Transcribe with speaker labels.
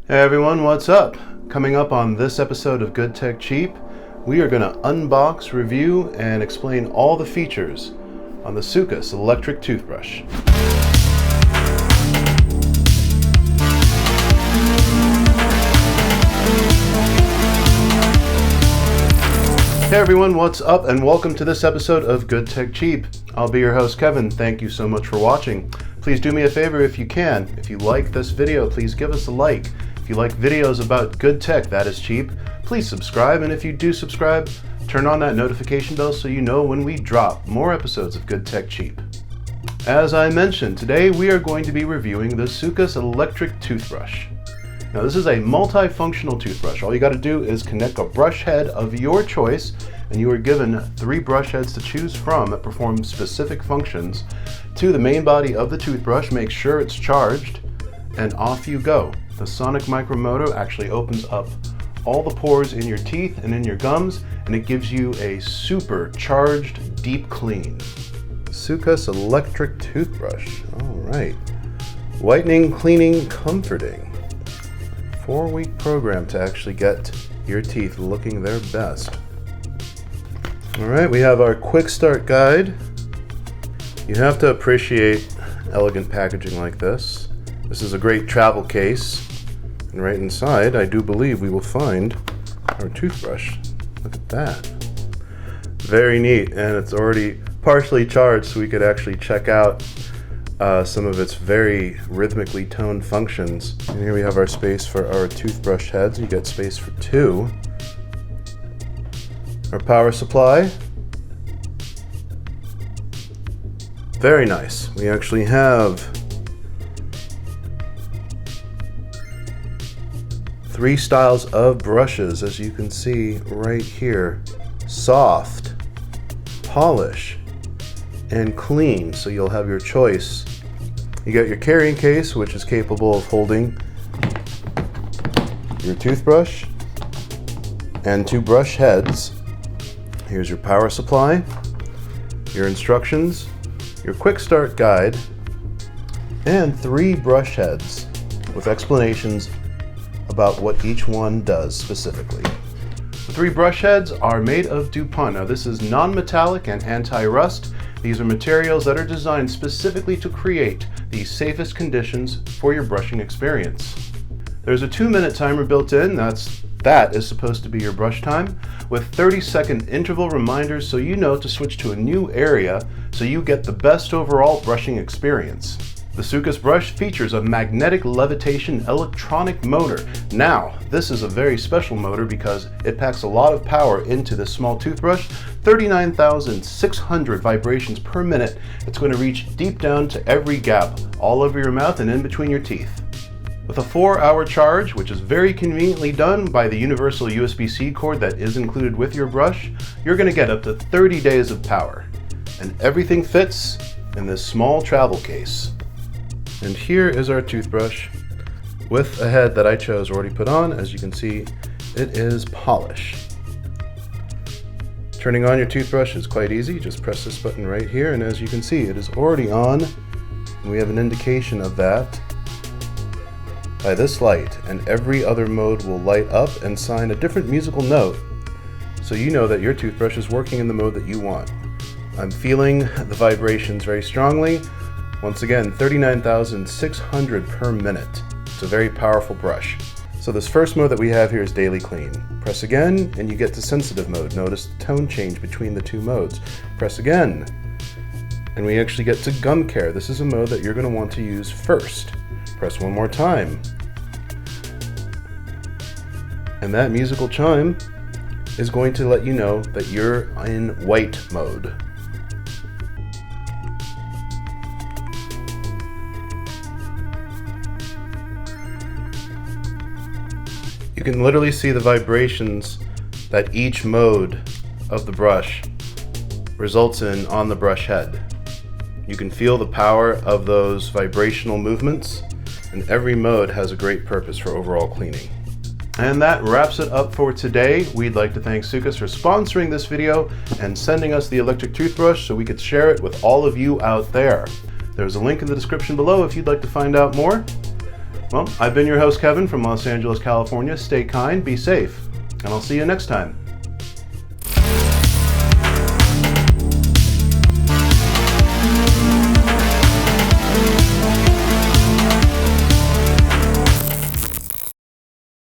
Speaker 1: Hey everyone, what's up? Coming up on this episode of Good Tech Cheap, we are going to unbox, review, and explain all the features on the Soocas electric toothbrush. Hey everyone, what's up and welcome to this episode of Good Tech Cheap. I'll be your host Kevin. Thank you so much for watching. Please do me a favor if you can. If you like this video, please give us a like. If you like videos about good tech that is cheap, please subscribe, and if you do subscribe, turn on that notification bell so you know when we drop more episodes of Good Tech Cheap. As I mentioned, today we are going to be reviewing the Soocas electric toothbrush. Now this is a multifunctional toothbrush. All you got to do is connect a brush head of your choice, and you are given 3 brush heads to choose from that perform specific functions to the main body of the toothbrush. Make sure it's charged, and off you go. The sonic micromotor actually opens up all the pores in your teeth and in your gums, and it gives you a super charged deep clean. Soocas electric toothbrush. All right. Whitening, cleaning, comforting. 4-week program to actually get your teeth looking their best. All right, we have our quick start guide. You have to appreciate elegant packaging like this. This is a great travel case, and right inside I do believe we will find our toothbrush. Look at that. Very neat, and it's already partially charged so we could actually check out some of its very rhythmically toned functions. And here we have our space for our toothbrush heads. You get space for 2. Our power supply. Very nice. We actually have 3 styles of brushes, as you can see right here. Soft, polish, and clean, so you'll have your choice. You got your carrying case, which is capable of holding your toothbrush and 2 brush heads. Here's your power supply, your instructions, your quick start guide, and 3 brush heads with explanations about what each one does specifically. The 3 brush heads are made of DuPont. Now this is non-metallic and anti-rust. These are materials that are designed specifically to create the safest conditions for your brushing experience. There's a 2-minute timer built in. That is supposed to be your brush time, with 30-second interval reminders so you know to switch to a new area so you get the best overall brushing experience. The Soocas brush features a magnetic levitation electronic motor. Now, this is a very special motor because it packs a lot of power into this small toothbrush. 39,600 vibrations per minute. It's going to reach deep down to every gap, all over your mouth and in between your teeth. With a 4-hour charge, which is very conveniently done by the universal USB-C cord that is included with your brush, you're going to get up to 30 days of power. And everything fits in this small travel case. And here is our toothbrush with a head that I chose already put on. As you can see, it is polished. Turning on your toothbrush is quite easy. Just press this button right here, and as you can see, it is already on. And we have an indication of that by this light, and every other mode will light up and sign a different musical note, so you know that your toothbrush is working in the mode that you want. I'm feeling the vibrations very strongly. Once again, 39,600 per minute. It's a very powerful brush. So this first mode that we have here is daily clean. Press again and you get to sensitive mode. Notice the tone change between the 2 modes. Press again and we actually get to gum care. This is a mode that you're going to want to use first. Press one more time. And that musical chime is going to let you know that you're in white mode. You can literally see the vibrations that each mode of the brush results in on the brush head. You can feel the power of those vibrational movements, and every mode has a great purpose for overall cleaning. And that wraps it up for today. We'd like to thank Soocas for sponsoring this video and sending us the electric toothbrush so we could share it with all of you out there. There's a link in the description below if you'd like to find out more. Well, I've been your host, Kevin, from Los Angeles, California. Stay kind, be safe, and I'll see you next time.